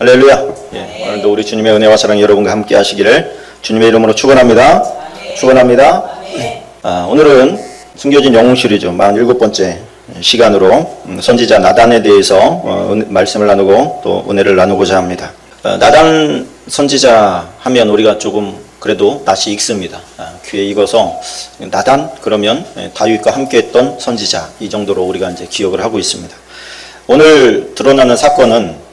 할렐루야. 오늘도 우리 주님의 은혜와 사랑 여러분과 함께 하시기를 주님의 이름으로 축원합니다. 축원합니다. 오늘은 숨겨진 영웅 시리즈 47번째 시간으로 선지자 나단에 대해서 말씀을 나누고 또 은혜를 나누고자 합니다. 나단 선지자 하면 우리가 조금 그래도 낯이 익습니다. 귀에 익어서 나단 그러면 다윗과 함께 했던 선지자, 이 정도로 우리가 이제 기억을 하고 있습니다. 오늘 드러나는 사건은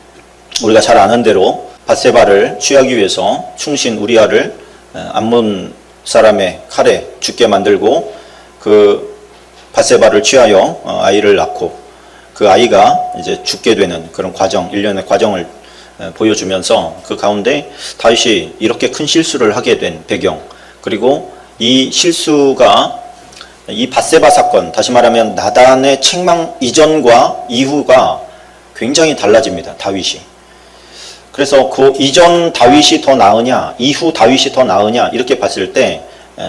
우리가 잘 아는 대로 밧세바를 취하기 위해서 충신 우리아를 암몬 사람의 칼에 죽게 만들고 그 밧세바를 취하여 아이를 낳고 그 아이가 이제 죽게 되는 그런 과정, 일련의 과정을 보여주면서 그 가운데 다윗이 이렇게 큰 실수를 하게 된 배경, 그리고 이 실수가 이 밧세바 사건, 다시 말하면 나단의 책망 이전과 이후가 굉장히 달라집니다. 다윗이. 그래서 그 이전 다윗이 더 나으냐, 이후 다윗이 더 나으냐 이렇게 봤을 때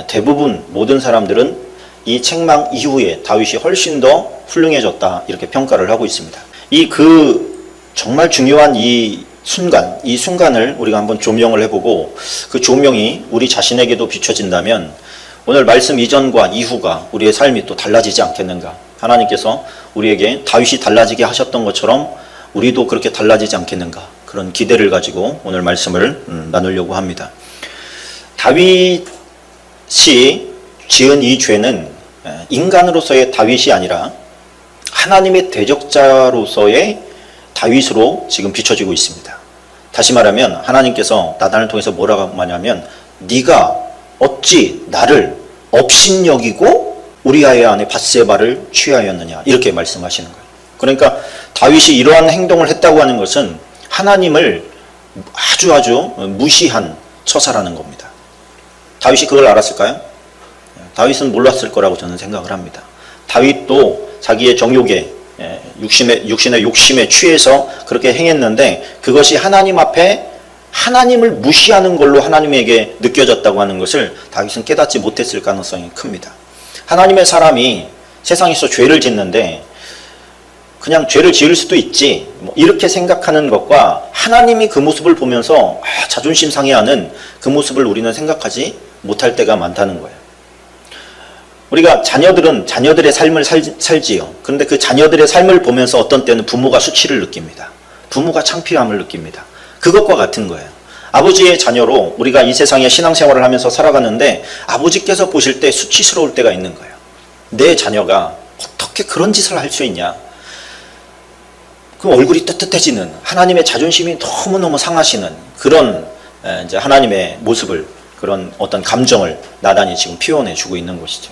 대부분 모든 사람들은 이 책망 이후에 다윗이 훨씬 더 훌륭해졌다 이렇게 평가를 하고 있습니다. 정말 중요한 이 순간을 우리가 한번 조명을 해보고 그 조명이 우리 자신에게도 비춰진다면 오늘 말씀 이전과 이후가 우리의 삶이 또 달라지지 않겠는가. 하나님께서 우리에게 다윗이 달라지게 하셨던 것처럼 우리도 그렇게 달라지지 않겠는가. 그런 기대를 가지고 오늘 말씀을 나누려고 합니다. 다윗이 지은 이 죄는 인간으로서의 다윗이 아니라 하나님의 대적자로서의 다윗으로 지금 비춰지고 있습니다. 다시 말하면 하나님께서 나단을 통해서 뭐라고 하냐면 네가 어찌 나를 업신여기고 우리아의 아내 밧세바를 취하였느냐 이렇게 말씀하시는 거예요. 그러니까 다윗이 이러한 행동을 했다고 하는 것은 하나님을 아주 무시한 처사라는 겁니다. 다윗이 그걸 알았을까요? 다윗은 몰랐을 거라고 저는 생각을 합니다. 다윗도 자기의 정욕에 육신의 욕심에 취해서 그렇게 행했는데 그것이 하나님 앞에 하나님을 무시하는 걸로 하나님에게 느껴졌다고 하는 것을 다윗은 깨닫지 못했을 가능성이 큽니다. 하나님의 사람이 세상에서 죄를 짓는데 그냥 죄를 지을 수도 있지 이렇게 생각하는 것과 하나님이 그 모습을 보면서 자존심 상해하는 그 모습을 우리는 생각하지 못할 때가 많다는 거예요. 우리가 자녀들의 삶을 살지요. 그런데 그 자녀들의 삶을 보면서 어떤 때는 부모가 수치를 느낍니다. 부모가 창피함을 느낍니다. 그것과 같은 거예요. 아버지의 자녀로 우리가 이 세상에 신앙생활을 하면서 살아가는데 아버지께서 보실 때 수치스러울 때가 있는 거예요. 내 자녀가 어떻게 그런 짓을 할 수 있냐. 그 얼굴이 뜨뜻해지는, 하나님의 자존심이 너무너무 상하시는 그런 이제 하나님의 모습을, 그런 어떤 감정을 나단이 지금 표현해주고 있는 것이죠.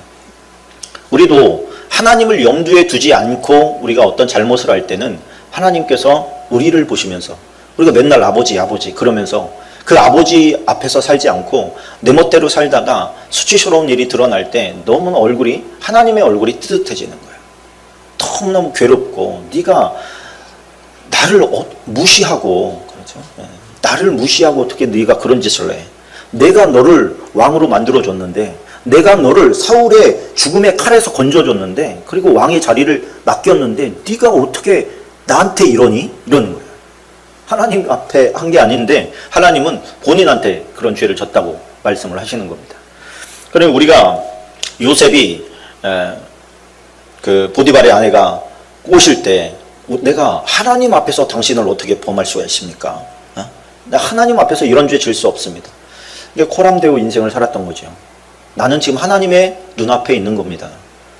우리도 하나님을 염두에 두지 않고 우리가 어떤 잘못을 할 때는 하나님께서 우리를 보시면서 우리가 맨날 아버지 그러면서 그 아버지 앞에서 살지 않고 내 멋대로 살다가 수치스러운 일이 드러날 때 너무 하나님의 얼굴이 뜨뜻해지는 거예요. 너무너무 괴롭고 네가 나를 무시하고, 그렇죠? 나를 무시하고 어떻게 네가 그런 짓을 해. 내가 너를 왕으로 만들어줬는데, 내가 너를 사울의 죽음의 칼에서 건져줬는데, 그리고 왕의 자리를 맡겼는데 네가 어떻게 나한테 이러니? 이러는 거예요. 하나님 앞에 한 게 아닌데 하나님은 본인한테 그런 죄를 졌다고 말씀을 하시는 겁니다. 그럼 우리가 요셉이 그 보디발의 아내가 꼬실 때 내가 하나님 앞에서 당신을 어떻게 범할 수가 있습니까? 내가 하나님 앞에서 이런 죄 질 수 없습니다. 이게 코람데오 인생을 살았던 거죠. 나는 지금 하나님의 눈앞에 있는 겁니다.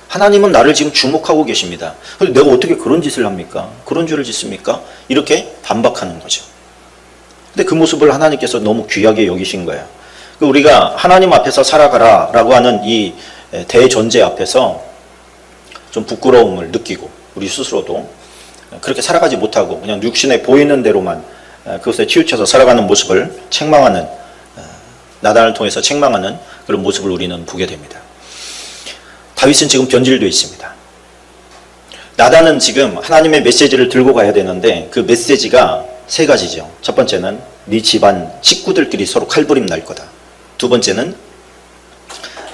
하나님은 나를 지금 주목하고 계십니다. 그런데 내가 어떻게 그런 짓을 합니까? 그런 죄를 짓습니까? 이렇게 반박하는 거죠. 근데 그 모습을 하나님께서 너무 귀하게 여기신 거예요. 우리가 하나님 앞에서 살아가라 라고 하는 이 대전제 앞에서 좀 부끄러움을 느끼고 우리 스스로도 그렇게 살아가지 못하고 그냥 육신에 보이는 대로만 그것에 치우쳐서 살아가는 모습을 책망하는, 나단을 통해서 책망하는 그런 모습을 우리는 보게 됩니다. 다윗은 지금 변질되어 있습니다. 나단은 지금 하나님의 메시지를 들고 가야 되는데 그 메시지가 세 가지죠. 첫 번째는 네 집안 식구들끼리 서로 칼부림 날 거다. 두 번째는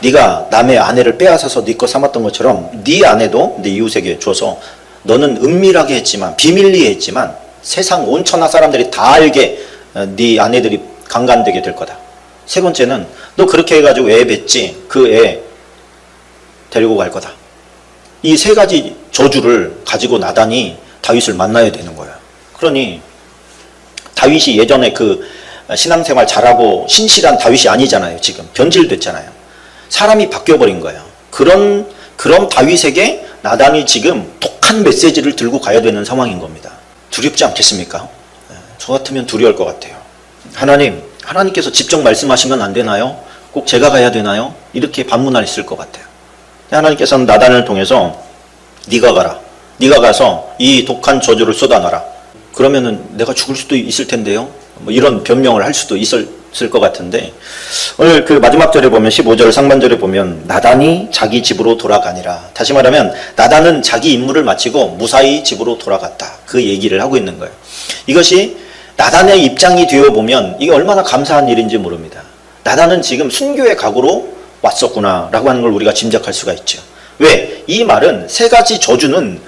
네가 남의 아내를 빼앗아서 네 거 삼았던 것처럼 네 아내도 네 이웃에게 줘서 너는 은밀하게 했지만, 비밀리에 했지만 세상 온 천하 사람들이 다 알게 네 아내들이 강간되게 될 거다. 세 번째는 너 그렇게 해가지고 애 뱉지, 그 애 데리고 갈 거다. 이 세 가지 저주를 가지고 나단이 다윗을 만나야 되는 거예요. 그러니 다윗이 예전에 그 신앙생활 잘하고 신실한 다윗이 아니잖아요. 지금 변질됐잖아요. 사람이 바뀌어버린 거예요. 그런 다윗에게 나단이 지금 독한 메시지를 들고 가야 되는 상황인 겁니다. 두렵지 않겠습니까? 저 같으면 두려울 것 같아요. 하나님께서 직접 말씀하시면 안 되나요? 꼭 제가 가야 되나요? 이렇게 반문하실 것 같아요. 하나님께서는 나단을 통해서 네가 가라. 네가 가서 이 독한 저주를 쏟아놔라. 그러면은 내가 죽을 수도 있을 텐데요. 뭐 이런 변명을 할 수도 있을 것 같은데, 오늘 그 마지막 절에 보면 15절 상반절에 보면 나단이 자기 집으로 돌아가니라. 다시 말하면 나단은 자기 임무를 마치고 무사히 집으로 돌아갔다. 그 얘기를 하고 있는 거예요. 이것이 나단의 입장이 되어 보면 이게 얼마나 감사한 일인지 모릅니다. 나단은 지금 순교의 각오로 왔었구나 라고 하는 걸 우리가 짐작할 수가 있죠. 왜? 이 말은 세 가지 저주는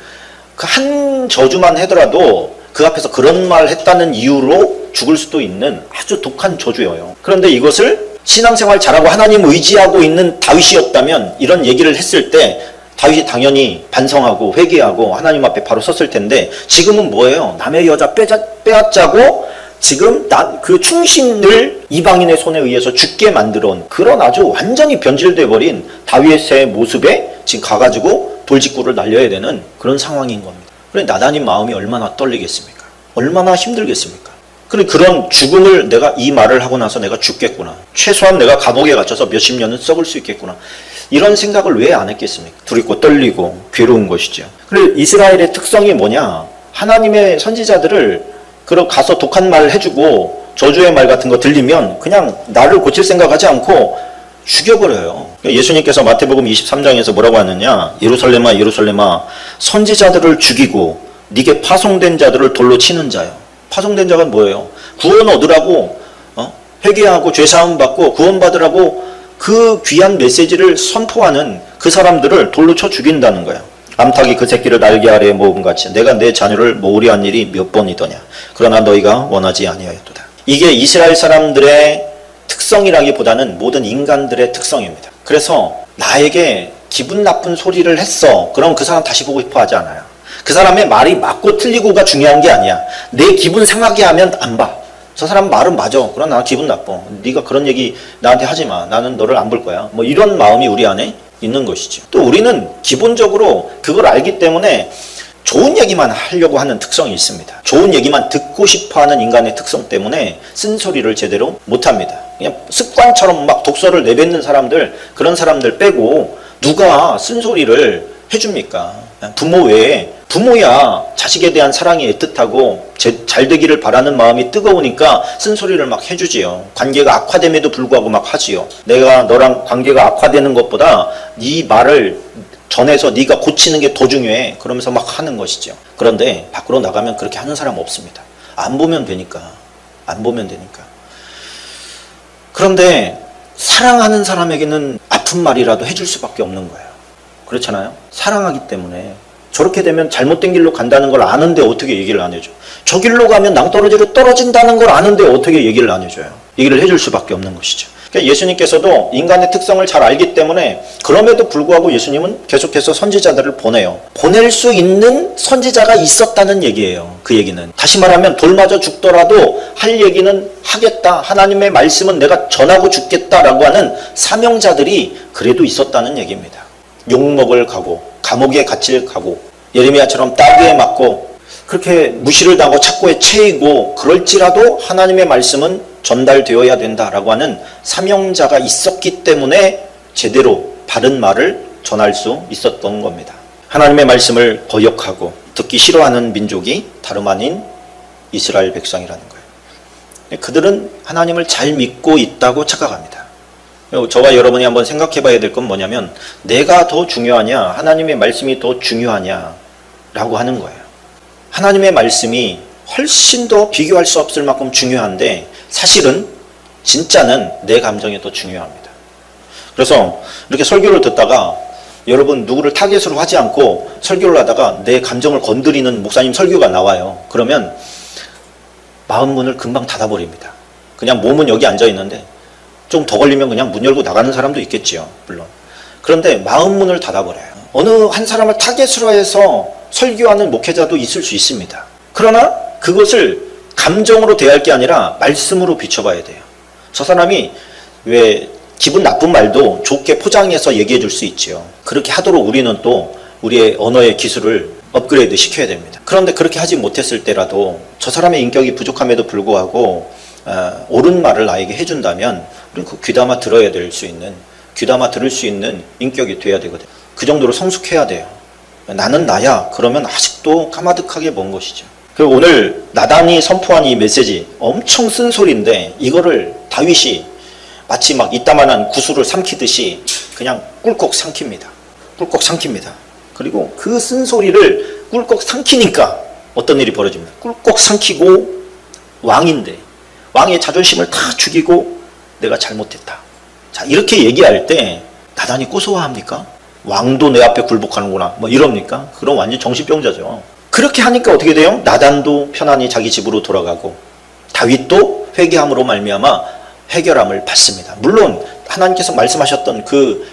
그 한 저주만 하더라도 그 앞에서 그런 말 했다는 이유로 죽을 수도 있는 아주 독한 저주예요. 그런데 이것을 신앙생활 잘하고 하나님 의지하고 있는 다윗이었다면 이런 얘기를 했을 때 다윗이 당연히 반성하고 회개하고 하나님 앞에 바로 섰을 텐데, 지금은 뭐예요? 남의 여자 빼앗자고 지금 그 충신을 이방인의 손에 의해서 죽게 만들어 온 그런 아주 완전히 변질돼 버린 다윗의 모습에 지금 가가지고 돌직구를 날려야 되는 그런 상황인 겁니다. 그래 나단이 마음이 얼마나 떨리겠습니까? 얼마나 힘들겠습니까? 그런 죽음을 내가 이 말을 하고 나서 내가 죽겠구나. 최소한 내가 감옥에 갇혀서 몇십 년은 썩을 수 있겠구나. 이런 생각을 왜 안 했겠습니까? 두렵고 떨리고 괴로운 것이죠. 그리고 이스라엘의 특성이 뭐냐? 하나님의 선지자들을 가서 독한 말을 해주고 저주의 말 같은 거 들리면 그냥 나를 고칠 생각하지 않고 죽여버려요. 예수님께서 마태복음 23장에서 뭐라고 하느냐? 예루살렘아 예루살렘아 선지자들을 죽이고 네게 파송된 자들을 돌로 치는 자요. 파송된 자가 뭐예요? 구원 얻으라고 회개하고 죄사함 받고 구원 받으라고 그 귀한 메시지를 선포하는 그 사람들을 돌로 쳐 죽인다는 거예요. 암탉이 그 새끼를 날개 아래에 모음같이 내가 내 자녀를 모으려 한 일이 몇 번이더냐. 그러나 너희가 원하지 아니하였도다. 이게 이스라엘 사람들의 특성이라기보다는 모든 인간들의 특성입니다. 그래서 나에게 기분 나쁜 소리를 했어. 그럼 그 사람 다시 보고 싶어 하지 않아요. 그 사람의 말이 맞고 틀리고가 중요한 게 아니야. 내 기분 상하게 하면 안 봐. 저 사람 말은 맞아. 그러나 나 기분 나빠. 네가 그런 얘기 나한테 하지 마. 나는 너를 안 볼 거야. 뭐 이런 마음이 우리 안에 있는 것이죠. 또 우리는 기본적으로 그걸 알기 때문에 좋은 얘기만 하려고 하는 특성이 있습니다. 좋은 얘기만 듣고 싶어하는 인간의 특성 때문에 쓴소리를 제대로 못합니다. 그냥 습관처럼 막 독설을 내뱉는 사람들, 그런 사람들 빼고 누가 쓴소리를 해줍니까? 부모 외에 부모야 자식에 대한 사랑이 애틋하고 잘 되기를 바라는 마음이 뜨거우니까 쓴소리를 막 해주지요. 관계가 악화됨에도 불구하고 막 하지요. 내가 너랑 관계가 악화되는 것보다 네 말을 전해서 네가 고치는 게 더 중요해. 그러면서 막 하는 것이죠. 그런데 밖으로 나가면 그렇게 하는 사람 없습니다. 안 보면 되니까. 안 보면 되니까. 그런데 사랑하는 사람에게는 아픈 말이라도 해줄 수밖에 없는 거예요. 그렇잖아요. 사랑하기 때문에. 저렇게 되면 잘못된 길로 간다는 걸 아는데 어떻게 얘기를 안 해줘? 저 길로 가면 낭떠러지로 떨어진다는 걸 아는데 어떻게 얘기를 안 해줘요? 얘기를 해줄 수밖에 없는 것이죠. 그러니까 예수님께서도 인간의 특성을 잘 알기 때문에 그럼에도 불구하고 예수님은 계속해서 선지자들을 보내요. 보낼 수 있는 선지자가 있었다는 얘기예요. 그 얘기는. 다시 말하면 돌맞아 죽더라도 할 얘기는 하겠다. 하나님의 말씀은 내가 전하고 죽겠다라고 하는 사명자들이 그래도 있었다는 얘기입니다. 욕먹을 각오, 감옥에 갇힐 각오, 예레미야처럼 따귀에 맞고 그렇게 무시를 당하고 착고에 채이고 그럴지라도 하나님의 말씀은 전달되어야 된다라고 하는 사명자가 있었기 때문에 제대로 바른 말을 전할 수 있었던 겁니다. 하나님의 말씀을 거역하고 듣기 싫어하는 민족이 다름 아닌 이스라엘 백성이라는 거예요. 그들은 하나님을 잘 믿고 있다고 착각합니다. 저와 여러분이 한번 생각해 봐야 될 건 뭐냐면 내가 더 중요하냐 하나님의 말씀이 더 중요하냐 라고 하는 거예요. 하나님의 말씀이 훨씬 더 비교할 수 없을 만큼 중요한데 사실은 진짜는 내 감정이 더 중요합니다. 그래서 이렇게 설교를 듣다가 여러분 누구를 타겟으로 하지 않고 설교를 하다가 내 감정을 건드리는 목사님 설교가 나와요. 그러면 마음 문을 금방 닫아버립니다. 그냥 몸은 여기 앉아 있는데 좀 더 걸리면 그냥 문 열고 나가는 사람도 있겠지요. 물론. 그런데 마음 문을 닫아버려요. 어느 한 사람을 타겟으로 해서 설교하는 목회자도 있을 수 있습니다. 그러나 그것을 감정으로 대할 게 아니라 말씀으로 비춰봐야 돼요. 저 사람이 왜 기분 나쁜 말도 좋게 포장해서 얘기해 줄 수 있지요. 그렇게 하도록 우리는 또 우리의 언어의 기술을 업그레이드 시켜야 됩니다. 그런데 그렇게 하지 못했을 때라도 저 사람의 인격이 부족함에도 불구하고 옳은 말을 나에게 해준다면 우리는 그 귀담아 들어야 될 수 있는, 귀담아 들을 수 있는 인격이 돼야 되거든요. 그 정도로 성숙해야 돼요. 나는 나야 그러면 아직도 까마득하게 먼 것이죠. 그리고 오늘 나단이 선포한 이 메시지 엄청 쓴소리인데 이거를 다윗이 마치 막 이따만한 구슬을 삼키듯이 그냥 꿀꺽 삼킵니다. 꿀꺽 삼킵니다. 그리고 그 쓴소리를 꿀꺽 삼키니까 어떤 일이 벌어집니다. 꿀꺽 삼키고 왕인데 왕의 자존심을 다 죽이고 내가 잘못했다. 자, 이렇게 얘기할 때 나단이 고소합니까? 왕도 내 앞에 굴복하는구나 뭐 이럽니까? 그럼 완전 정신병자죠. 그렇게 하니까 어떻게 돼요? 나단도 편안히 자기 집으로 돌아가고 다윗도 회개함으로 말미암아 해결함을 받습니다. 물론 하나님께서 말씀하셨던 그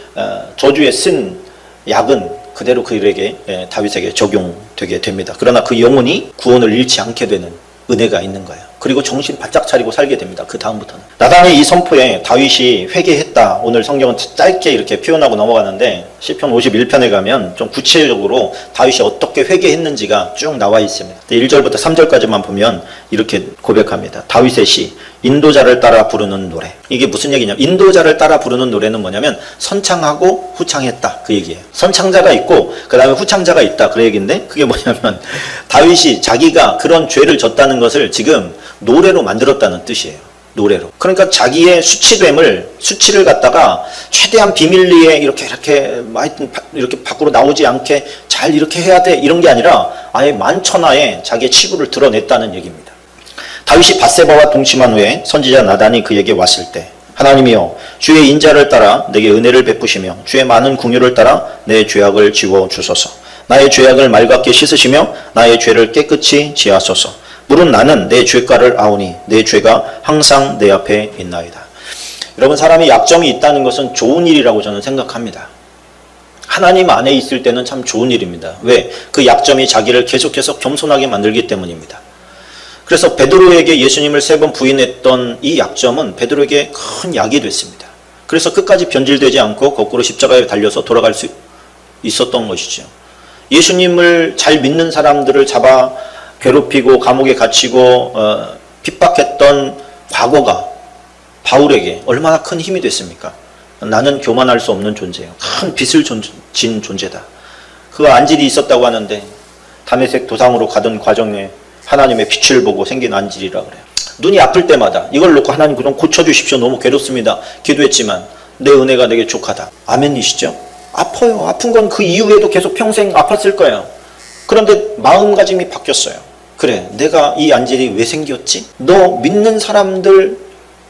저주에 쓴 약은 그대로 그에게 다윗에게 적용되게 됩니다. 그러나 그 영혼이 구원을 잃지 않게 되는 은혜가 있는 거예요. 그리고 정신 바짝 차리고 살게 됩니다. 그 다음부터는. 나단의 이 선포에 다윗이 회개했다. 오늘 성경은 짧게 이렇게 표현하고 넘어가는데 시편 51편에 가면 좀 구체적으로 다윗이 어떻게 회개했는지가 쭉 나와 있습니다. 1절부터 3절까지만 보면 이렇게 고백합니다. 다윗의 시, 인도자를 따라 부르는 노래. 이게 무슨 얘기냐면 인도자를 따라 부르는 노래는 뭐냐면 선창하고 후창했다 그 얘기예요. 선창자가 있고 그 다음에 후창자가 있다 그 얘기인데 그게 뭐냐면 다윗이 자기가 그런 죄를 졌다는 것을 지금 노래로 만들었다는 뜻이에요. 노래로. 그러니까 자기의 수치를 갖다가 최대한 비밀리에 이렇게 밖으로 나오지 않게 잘 이렇게 해야 돼 이런 게 아니라 아예 만천하에 자기의 치부를 드러냈다는 얘기입니다. 다윗이 밧세바와 동침한 후에 선지자 나단이 그에게 왔을 때 하나님이여 주의 인자를 따라 내게 은혜를 베푸시며 주의 많은 긍휼을 따라 내 죄악을 지워 주소서. 나의 죄악을 맑게 씻으시며 나의 죄를 깨끗이 지하소서. 물은 나는 내 죄가를 아오니 내 죄가 항상 내 앞에 있나이다. 여러분 사람이 약점이 있다는 것은 좋은 일이라고 저는 생각합니다. 하나님 안에 있을 때는 참 좋은 일입니다. 왜? 그 약점이 자기를 계속해서 겸손하게 만들기 때문입니다. 그래서 베드로에게 예수님을 3번 부인했던 이 약점은 베드로에게 큰 약이 됐습니다. 그래서 끝까지 변질되지 않고 거꾸로 십자가에 달려서 돌아갈 수 있었던 것이죠. 예수님을 잘 믿는 사람들을 잡아 괴롭히고 감옥에 gat히고 핍박했던 과거가 바울에게 얼마나 큰 힘이 됐습니까? 나는 교만할 수 없는 존재예요. 큰 빚을 진 존재다. 그 안질이 있었다고 하는데 다메섹 도상으로 가던 과정에 하나님의 빛을 보고 생긴 안질이라 그래요. 눈이 아플 때마다 이걸 놓고 하나님 그럼 고쳐주십시오. 너무 괴롭습니다. 기도했지만 내 은혜가 내게 족하다. 아멘이시죠? 아파요. 아픈 건 그 이후에도 계속 평생 아팠을 거예요. 그런데 마음가짐이 바뀌었어요. 그래, 내가 이 안질이 왜 생겼지? 너 믿는 사람들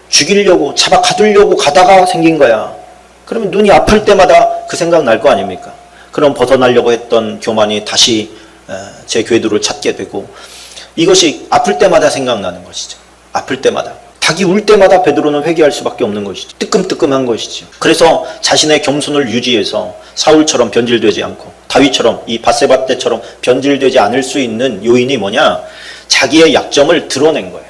죽이려고 잡아 가두려고 가다가 생긴 거야. 그러면 눈이 아플 때마다 그 생각 날 거 아닙니까? 그럼 벗어나려고 했던 교만이 다시 제 궤도를 찾게 되고 이것이 아플 때마다 생각나는 것이죠. 아플 때마다. 닭이 울 때마다 베드로는 회개할 수밖에 없는 것이죠. 뜨끔뜨끔한 것이죠. 그래서 자신의 겸손을 유지해서 사울처럼 변질되지 않고 다윗처럼 이 밧세바 때처럼 변질되지 않을 수 있는 요인이 뭐냐? 자기의 약점을 드러낸 거예요.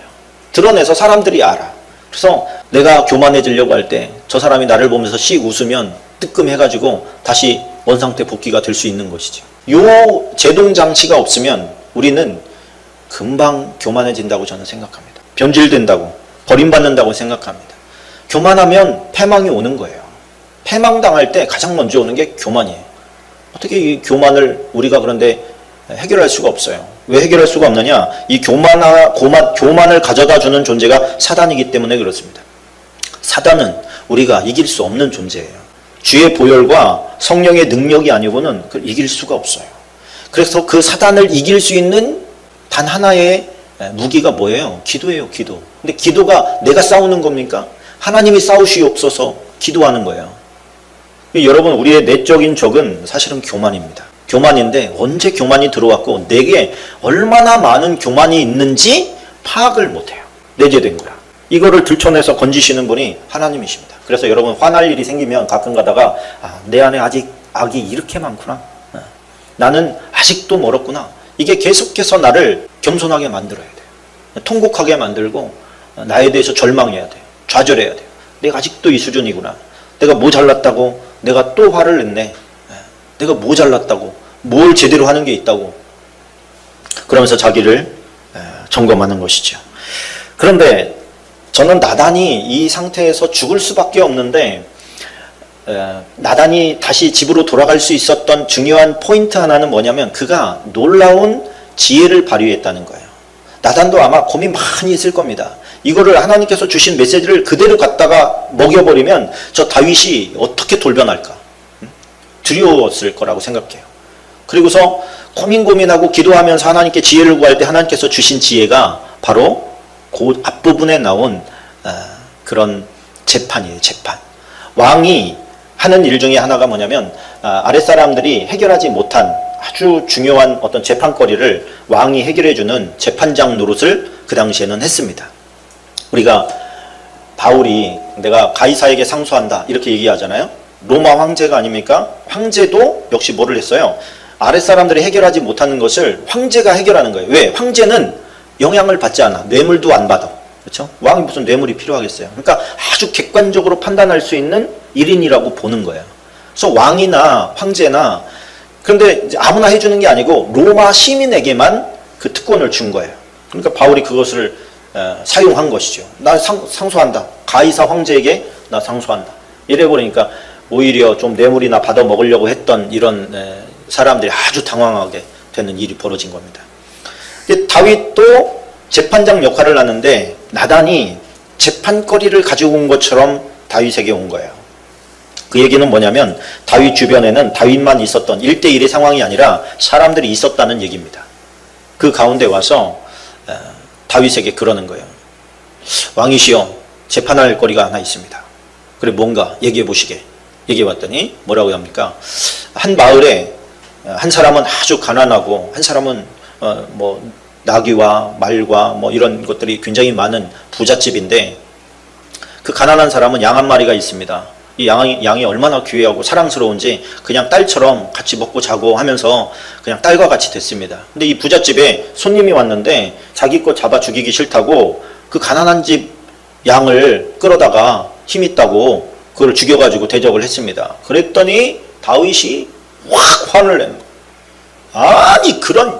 드러내서 사람들이 알아. 그래서 내가 교만해지려고 할 때 저 사람이 나를 보면서 씩 웃으면 뜨끔해가지고 다시 원상태 복귀가 될 수 있는 것이죠. 요 제동장치가 없으면 우리는 금방 교만해진다고 저는 생각합니다. 변질된다고, 버림받는다고 생각합니다. 교만하면 패망이 오는 거예요. 패망당할 때 가장 먼저 오는 게 교만이에요. 어떻게 이 교만을 우리가 그런데 해결할 수가 없어요. 왜 해결할 수가 없느냐? 이 교만을 가져다 주는 존재가 사단이기 때문에 그렇습니다. 사단은 우리가 이길 수 없는 존재예요. 주의 보혈과 성령의 능력이 아니고는 그걸 이길 수가 없어요. 그래서 그 사단을 이길 수 있는 단 하나의 무기가 뭐예요? 기도예요, 기도. 근데 기도가 내가 싸우는 겁니까? 하나님이 싸우시옵소서 기도하는 거예요. 여러분, 우리의 내적인 적은 사실은 교만입니다. 교만인데 언제 교만이 들어왔고 내게 얼마나 많은 교만이 있는지 파악을 못해요. 내재된 거야. 이거를 들춰내서 건지시는 분이 하나님이십니다. 그래서 여러분 화날 일이 생기면 가끔 가다가 내 안에 아직 악이 이렇게 많구나. 나는 아직도 멀었구나. 이게 계속해서 나를 겸손하게 만들어야 돼요. 통곡하게 만들고 나에 대해서 절망해야 돼요. 좌절해야 돼요. 내가 아직도 이 수준이구나. 내가 뭐 잘났다고 내가 또 화를 냈네. 내가 뭐 잘났다고 뭘 제대로 하는 게 있다고 그러면서 자기를 점검하는 것이죠. 그런데 저는 나단이 이 상태에서 죽을 수밖에 없는데 나단이 다시 집으로 돌아갈 수 있었던 중요한 포인트 하나는 뭐냐면 그가 놀라운 지혜를 발휘했다는 거예요. 나단도 아마 고민 많이 했을 겁니다. 이거를 하나님께서 주신 메시지를 그대로 갖다가 먹여버리면 저 다윗이 어떻게 돌변할까? 두려웠을 거라고 생각해요. 그리고서 고민하고 기도하면서 하나님께 지혜를 구할 때 하나님께서 주신 지혜가 바로 그 앞부분에 나온 그런 재판이에요. 재판. 왕이 하는 일 중에 하나가 뭐냐면 아랫사람들이 해결하지 못한 아주 중요한 어떤 재판거리를 왕이 해결해주는 재판장 노릇을 그 당시에는 했습니다. 우리가 바울이 내가 가이사에게 상소한다 이렇게 얘기하잖아요. 로마 황제가 아닙니까? 황제도 역시 뭐를 했어요? 아랫사람들이 해결하지 못하는 것을 황제가 해결하는 거예요. 왜? 황제는 영향을 받지 않아. 뇌물도 안 받아. 그렇죠? 왕이 무슨 뇌물이 필요하겠어요. 그러니까 아주 객관적으로 판단할 수 있는 일인이라고 보는 거예요. 그래서 왕이나 황제나 그런데 이제 아무나 해주는 게 아니고 로마 시민에게만 그 특권을 준 거예요. 그러니까 바울이 그것을 사용한 것이죠. 나 상소한다. 가이사 황제에게 나 상소한다. 이래 버리니까 오히려 좀 뇌물이나 받아 먹으려고 했던 이런 사람들이 아주 당황하게 되는 일이 벌어진 겁니다. 다윗도 재판장 역할을 하는데 나단이 재판거리를 가지고 온 것처럼 다윗에게 온 거예요. 그 얘기는 뭐냐면 다윗 주변에는 다윗만 있었던 1대1의 상황이 아니라 사람들이 있었다는 얘기입니다. 그 가운데 와서 다윗에게 그러는 거예요. 왕이시여 재판할 거리가 하나 있습니다. 그래 뭔가 얘기해 보시게. 얘기해 봤더니 뭐라고 합니까? 한 마을에 한 사람은 아주 가난하고 한 사람은 뭐 나귀와 말과 뭐 이런 것들이 굉장히 많은 부잣집인데 그 가난한 사람은 양 한 마리가 있습니다. 이 양이 얼마나 귀하고 사랑스러운지 그냥 딸처럼 같이 먹고 자고 하면서 그냥 딸과 같이 됐습니다. 근데 이 부잣집에 손님이 왔는데 자기 거 잡아 죽이기 싫다고 그 가난한 집 양을 끌어다가 힘 있다고 그걸 죽여가지고 대적을 했습니다. 그랬더니 다윗이 확 화를 낸 거예요. 아니 그런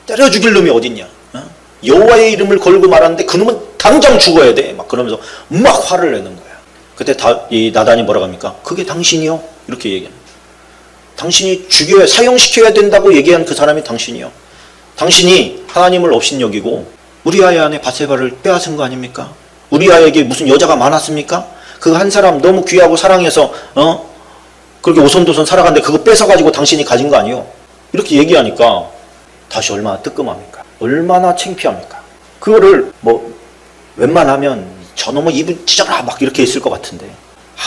때려 죽일 놈이 어딨냐. 여호와의 이름을 걸고 말하는데 그놈은 당장 죽어야 돼. 막 그러면서 막 화를 내는 거야. 그때 이 나단이 뭐라고 합니까? 그게 당신이요? 이렇게 얘기합니다. 당신이 죽여야 사형시켜야 된다고 얘기한 그 사람이 당신이요. 당신이 하나님을 업신여기고 우리아의 아내 바세바를 빼앗은 거 아닙니까? 우리아에게 무슨 여자가 많았습니까? 그 한 사람 너무 귀하고 사랑해서 그렇게 오손도손 살아갔는데 그거 뺏어가지고 당신이 가진 거 아니요? 이렇게 얘기하니까 다시 얼마나 뜨끔합니까? 얼마나 창피합니까? 그거를 뭐 웬만하면 저놈의 입을 찢어라 막 이렇게 있을 것 같은데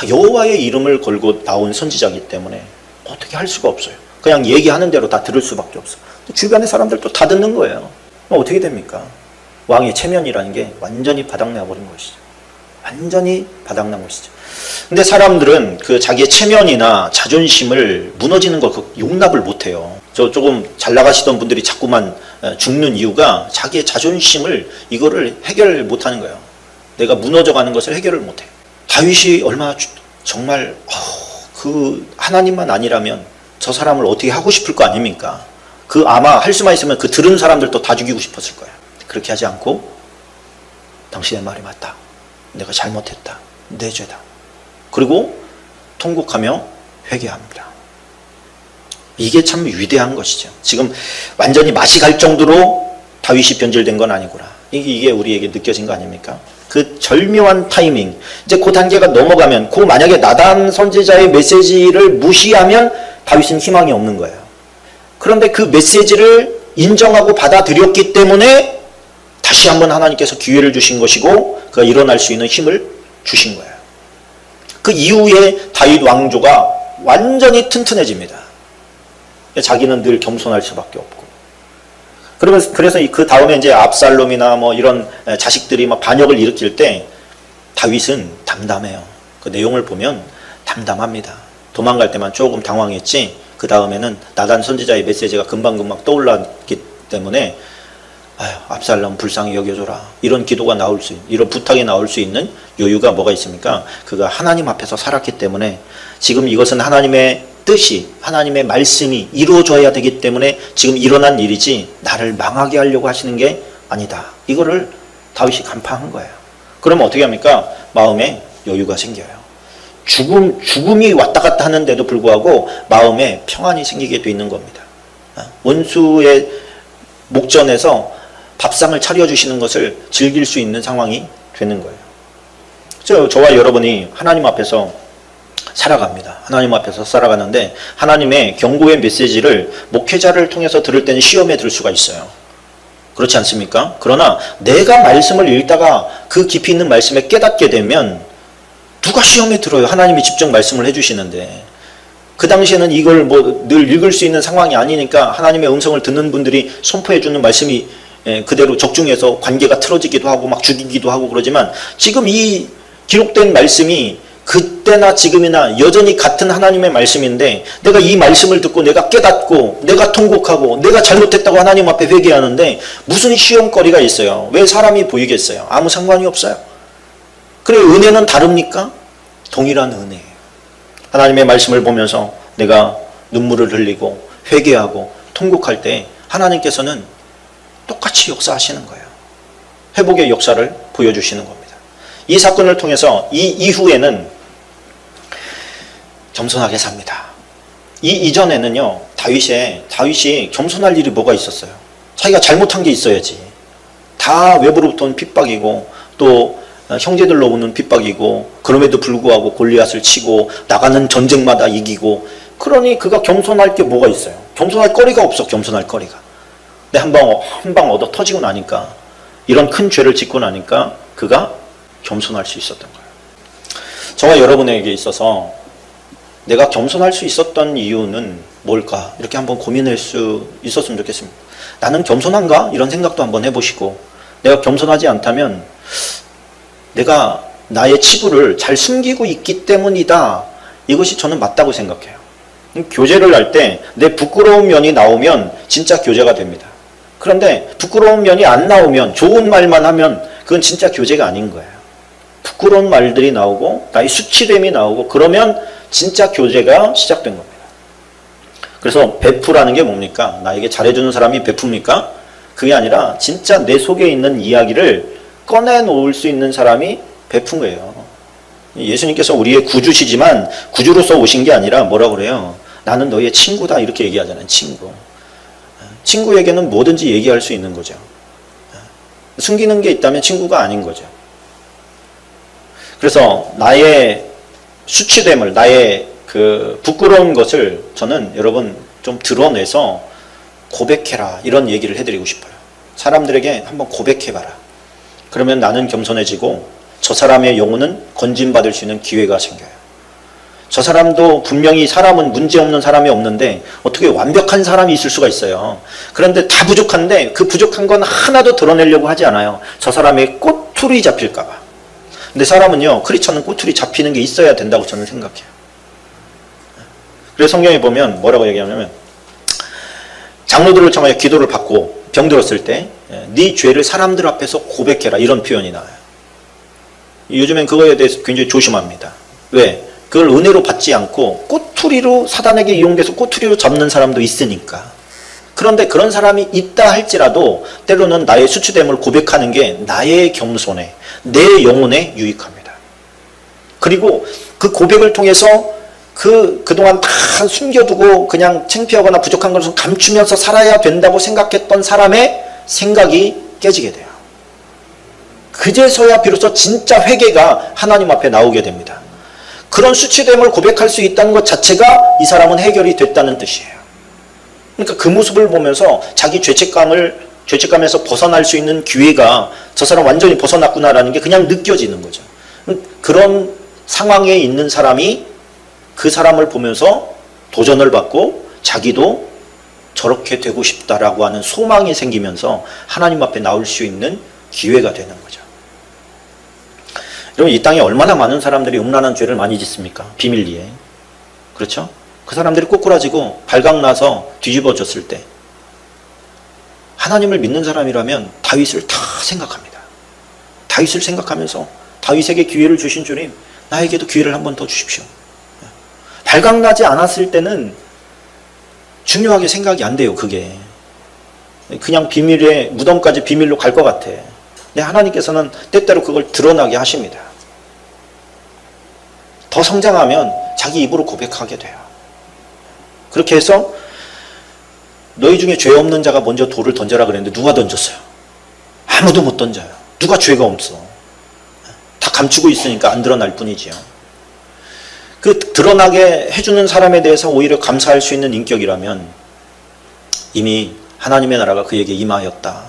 여호와의 이름을 걸고 나온 선지자이기 때문에 어떻게 할 수가 없어요. 그냥 얘기하는 대로 다 들을 수밖에 없어. 주변의 사람들도 다 듣는 거예요. 어떻게 됩니까? 왕의 체면이라는 게 완전히 바닥나버린 것이죠. 완전히 바닥난 것이죠. 근데 사람들은 그 자기의 체면이나 자존심을 무너지는 걸 용납을 못해요. 저 조금 잘 나가시던 분들이 자꾸만 죽는 이유가 자기의 자존심을 이거를 해결 못하는 거예요. 내가 무너져가는 것을 해결을 못해요. 다윗이 얼마나 정말 그 하나님만 아니라면 저 사람을 어떻게 하고 싶을 거 아닙니까? 그 아마 할 수만 있으면 그 들은 사람들도 다 죽이고 싶었을 거예요. 그렇게 하지 않고 당신의 말이 맞다. 내가 잘못했다. 내 죄다. 그리고 통곡하며 회개합니다. 이게 참 위대한 것이죠. 지금 완전히 맛이 갈 정도로 다윗이 변질된 건 아니구나. 이게 우리에게 느껴진 거 아닙니까? 그 절묘한 타이밍. 이제 그 단계가 넘어가면 만약에 나단 선지자의 메시지를 무시하면 다윗은 희망이 없는 거예요. 그런데 그 메시지를 인정하고 받아들였기 때문에 다시 한번 하나님께서 기회를 주신 것이고 그가 일어날 수 있는 힘을 주신 거예요. 그 이후에 다윗 왕조가 완전히 튼튼해집니다. 자기는 늘 겸손할 수밖에 없고 그래서 그 다음에 이제 압살롬이나 뭐 이런 자식들이 막 반역을 일으킬 때 다윗은 담담해요. 그 내용을 보면 담담합니다. 도망갈 때만 조금 당황했지 그 다음에는 나단 선지자의 메시지가 금방금방 떠올랐기 때문에 아유, 압살롬 불쌍히 여겨줘라. 이런 기도가 나올 수, 이런 부탁이 나올 수 있는 여유가 뭐가 있습니까? 그가 하나님 앞에서 살았기 때문에 지금 이것은 하나님의 뜻이, 하나님의 말씀이 이루어져야 되기 때문에 지금 일어난 일이지 나를 망하게 하려고 하시는 게 아니다. 이거를 다윗이 간파한 거예요. 그러면 어떻게 합니까? 마음에 여유가 생겨요. 죽음이 왔다 갔다 하는데도 불구하고 마음에 평안이 생기게 돼 있는 겁니다. 원수의 목전에서 밥상을 차려주시는 것을 즐길 수 있는 상황이 되는 거예요. 저와 여러분이 하나님 앞에서 살아갑니다. 하나님 앞에서 살아가는데 하나님의 경고의 메시지를 목회자를 통해서 들을 때는 시험에 들 수가 있어요. 그렇지 않습니까? 그러나 내가 말씀을 읽다가 그 깊이 있는 말씀에 깨닫게 되면 누가 시험에 들어요? 하나님이 직접 말씀을 해주시는데 그 당시에는 이걸 뭐 늘 읽을 수 있는 상황이 아니니까 하나님의 음성을 듣는 분들이 선포해 주는 말씀이 그대로 적중해서 관계가 틀어지기도 하고 막 죽이기도 하고 그러지만 지금 이 기록된 말씀이 그때나 지금이나 여전히 같은 하나님의 말씀인데 내가 이 말씀을 듣고 내가 깨닫고 내가 통곡하고 내가 잘못했다고 하나님 앞에 회개하는데 무슨 시험거리가 있어요? 왜 사람이 보이겠어요? 아무 상관이 없어요. 그래 은혜는 다릅니까? 동일한 은혜예요. 하나님의 말씀을 보면서 내가 눈물을 흘리고 회개하고 통곡할 때 하나님께서는 똑같이 역사하시는 거예요. 회복의 역사를 보여주시는 겁니다. 이 사건을 통해서 이 이후에는 겸손하게 삽니다. 이 이전에는요, 다윗이 겸손할 일이 뭐가 있었어요? 자기가 잘못한 게 있어야지. 다 외부로부터 온 핍박이고 또 형제들로 오는 핍박이고 그럼에도 불구하고 골리앗을 치고 나가는 전쟁마다 이기고 그러니 그가 겸손할 게 뭐가 있어요? 겸손할 거리가 없어. 겸손할 거리가. 근데 한 방 얻어 터지고 나니까 이런 큰 죄를 짓고 나니까 그가 겸손할 수 있었던 거예요. 저와 여러분에게 있어서 내가 겸손할 수 있었던 이유는 뭘까? 이렇게 한번 고민할 수 있었으면 좋겠습니다. 나는 겸손한가? 이런 생각도 한번 해보시고 내가 겸손하지 않다면 내가 나의 치부를 잘 숨기고 있기 때문이다. 이것이 저는 맞다고 생각해요. 교제를 할 때 내 부끄러운 면이 나오면 진짜 교제가 됩니다. 그런데 부끄러운 면이 안 나오면 좋은 말만 하면 그건 진짜 교제가 아닌 거예요. 부끄러운 말들이 나오고 나의 수치됨이 나오고 그러면 진짜 교제가 시작된 겁니다. 그래서 베푸라는 게 뭡니까? 나에게 잘해주는 사람이 베풉니까? 그게 아니라 진짜 내 속에 있는 이야기를 꺼내놓을 수 있는 사람이 베푼 거예요. 예수님께서 우리의 구주시지만 구주로서 오신 게 아니라 뭐라고 그래요? 나는 너의 친구다 이렇게 얘기하잖아요. 친구. 친구에게는 뭐든지 얘기할 수 있는 거죠. 숨기는 게 있다면 친구가 아닌 거죠. 그래서 나의 수치됨을, 나의 그 부끄러운 것을 저는 여러분 좀 드러내서 고백해라 이런 얘기를 해드리고 싶어요. 사람들에게 한번 고백해봐라. 그러면 나는 겸손해지고 저 사람의 영혼은 건진받을 수 있는 기회가 생겨요. 저 사람도 분명히 사람은 문제없는 사람이 없는데 어떻게 완벽한 사람이 있을 수가 있어요. 그런데 다 부족한데 그 부족한 건 하나도 드러내려고 하지 않아요. 저 사람의 꼬투리 잡힐까 봐. 근데 사람은요, 크리스천은 꼬투리 잡히는 게 있어야 된다고 저는 생각해요. 그래서 성경에 보면 뭐라고 얘기하냐면 장로들을 청하여 기도를 받고 병들었을 때 네 죄를 사람들 앞에서 고백해라 이런 표현이 나와요. 요즘엔 그거에 대해서 굉장히 조심합니다. 왜? 그걸 은혜로 받지 않고 꼬투리로 사단에게 이용돼서 꼬투리로 잡는 사람도 있으니까. 그런데 그런 사람이 있다 할지라도 때로는 나의 수치됨을 고백하는 게 나의 겸손에 내 영혼에 유익합니다. 그리고 그 고백을 통해서 그동안 다 숨겨두고 그냥 창피하거나 부족한 것을 감추면서 살아야 된다고 생각했던 사람의 생각이 깨지게 돼요. 그제서야 비로소 진짜 회개가 하나님 앞에 나오게 됩니다. 그런 수치됨을 고백할 수 있다는 것 자체가 이 사람은 됐다는 뜻이에요. 그러니까 그 모습을 보면서 자기 죄책감에서 벗어날 수 있는 기회가 저 사람 완전히 벗어났구나라는 게 그냥 느껴지는 거죠. 그런 상황에 있는 사람이 그 사람을 보면서 도전을 받고 자기도 저렇게 되고 싶다라고 하는 소망이 생기면서 하나님 앞에 나올 수 있는 기회가 되는 거죠. 여러분, 이 땅에 얼마나 많은 사람들이 음란한 죄를 많이 짓습니까? 비밀리에. 그렇죠? 그 사람들이 꼬꾸라지고 발각나서 뒤집어졌을 때 하나님을 믿는 사람이라면 다윗을 다 생각합니다. 다윗을 생각하면서 다윗에게 기회를 주신 주님, 나에게도 기회를 한 번 더 주십시오. 발각나지 않았을 때는 중요하게 생각이 안 돼요. 그게 그냥 비밀의 무덤까지 비밀로 갈 것 같아. 근데 하나님께서는 때때로 그걸 드러나게 하십니다. 더 성장하면 자기 입으로 고백하게 돼요. 그렇게 해서 너희 중에 죄 없는 자가 먼저 돌을 던져라 그랬는데 누가 던졌어요? 아무도 못 던져요. 누가 죄가 없어? 다 감추고 있으니까 안 드러날 뿐이지요. 그 드러나게 해주는 사람에 대해서 오히려 감사할 수 있는 인격이라면 이미 하나님의 나라가 그에게 임하였다.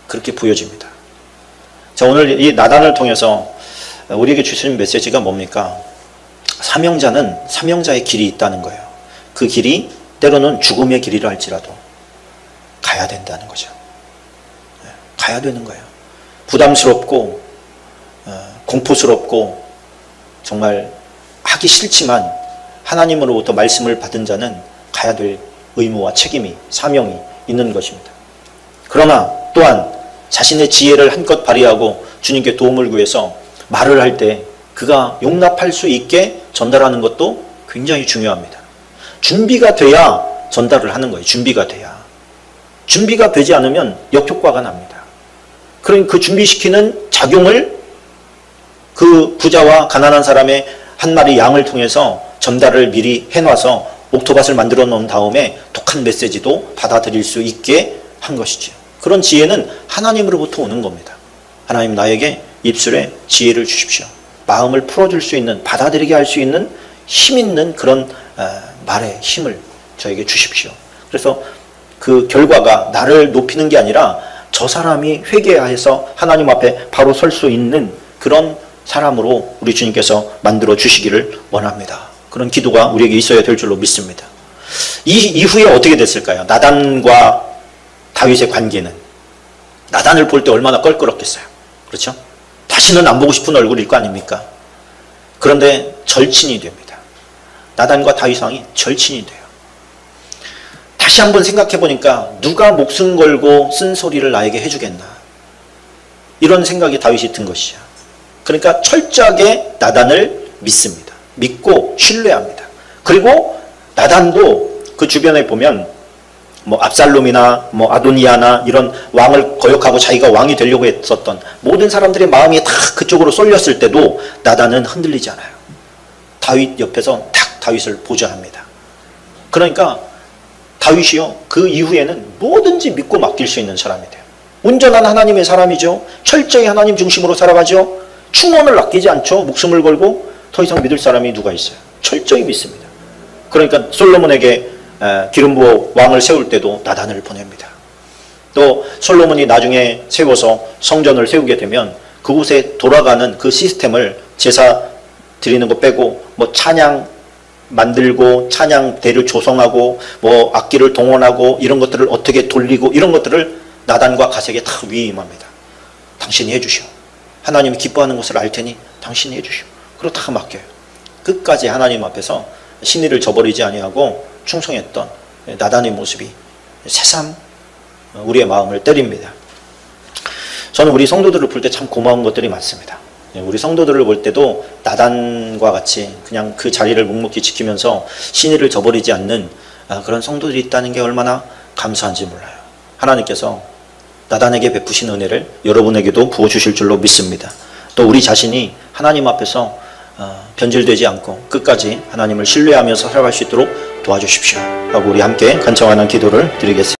그렇게 보여집니다. 자, 오늘 이 나단을 통해서 우리에게 주시는 메시지가 뭡니까? 사명자는 사명자의 길이 있다는 거예요. 그 길이 때로는 죽음의 길이라 할지라도 가야 된다는 거죠. 가야 되는 거예요. 부담스럽고 공포스럽고 정말 하기 싫지만 하나님으로부터 말씀을 받은 자는 가야 될 의무와 책임이, 사명이 있는 것입니다. 그러나 또한 자신의 지혜를 한껏 발휘하고 주님께 도움을 구해서 말을 할 때 그가 용납할 수 있게 전달하는 것도 굉장히 중요합니다. 준비가 돼야 전달을 하는 거예요. 준비가 돼야. 준비가 되지 않으면 역효과가 납니다. 그러니 그 준비시키는 작용을 그 부자와 가난한 사람의 한 마리 양을 통해서 전달을 미리 해놔서 옥토밭을 만들어 놓은 다음에 독한 메시지도 받아들일 수 있게 한 것이죠. 그런 지혜는 하나님으로부터 오는 겁니다. 하나님, 나에게 입술에 지혜를 주십시오. 마음을 풀어줄 수 있는, 받아들이게 할 수 있는 힘 있는 그런 말의 힘을 저에게 주십시오. 그래서 그 결과가 나를 높이는 게 아니라 저 사람이 회개해서 하나님 앞에 바로 설 수 있는 그런 사람으로 우리 주님께서 만들어 주시기를 원합니다. 그런 기도가 우리에게 있어야 될 줄로 믿습니다. 이 이후에 어떻게 됐을까요? 나단과 다윗의 관계는, 나단을 볼 때 얼마나 껄끄럽겠어요. 그렇죠? 다시는 안 보고 싶은 얼굴일 거 아닙니까? 그런데 절친이 됩니다. 나단과 다윗 왕이 절친이 돼요. 다시 한번 생각해 보니까 누가 목숨 걸고 쓴 소리를 나에게 해주겠나, 이런 생각이 다윗이 든 것이죠. 그러니까 철저하게 나단을 믿습니다. 믿고 신뢰합니다. 그리고 나단도 그 주변에 보면 뭐 압살롬이나 뭐 아도니아나 이런 왕을 거역하고 자기가 왕이 되려고 했었던 모든 사람들의 마음이 다 그쪽으로 쏠렸을 때도 나단은 흔들리지 않아요. 다윗 옆에서 딱 다윗을 보좌합니다. 그러니까 다윗이요, 그 이후에는 뭐든지 믿고 맡길 수 있는 사람이 돼요. 온전한 하나님의 사람이죠. 철저히 하나님 중심으로 살아가죠. 충원을 아끼지 않죠. 목숨을 걸고. 더 이상 믿을 사람이 누가 있어요? 철저히 믿습니다. 그러니까 솔로몬에게 기름 부어 왕을 세울 때도 나단을 보냅니다. 또 솔로몬이 나중에 세워서 성전을 세우게 되면 그곳에 돌아가는 그 시스템을, 제사 드리는 거 빼고 뭐 찬양 만들고 찬양대를 조성하고 뭐 악기를 동원하고 이런 것들을 어떻게 돌리고 이런 것들을 나단과 가색에 다 위임합니다. 당신이 해주시오. 하나님이 기뻐하는 것을 알 테니 당신이 해주시오. 그리고 다 맡겨요. 끝까지 하나님 앞에서 신의를 저버리지 아니하고 충성했던 나단의 모습이 새삼 우리의 마음을 때립니다. 저는 우리 성도들을 볼 때 참 고마운 것들이 많습니다. 우리 성도들을 볼 때도 나단과 같이 그냥 그 자리를 묵묵히 지키면서 신의를 저버리지 않는 그런 성도들이 있다는 게 얼마나 감사한지 몰라요. 하나님께서 나단에게 베푸신 은혜를 여러분에게도 부어주실 줄로 믿습니다. 또 우리 자신이 하나님 앞에서 변질되지 않고 끝까지 하나님을 신뢰하면서 살아갈 수 있도록 도와주십시오. 하고 우리 함께 간청하는 기도를 드리겠습니다.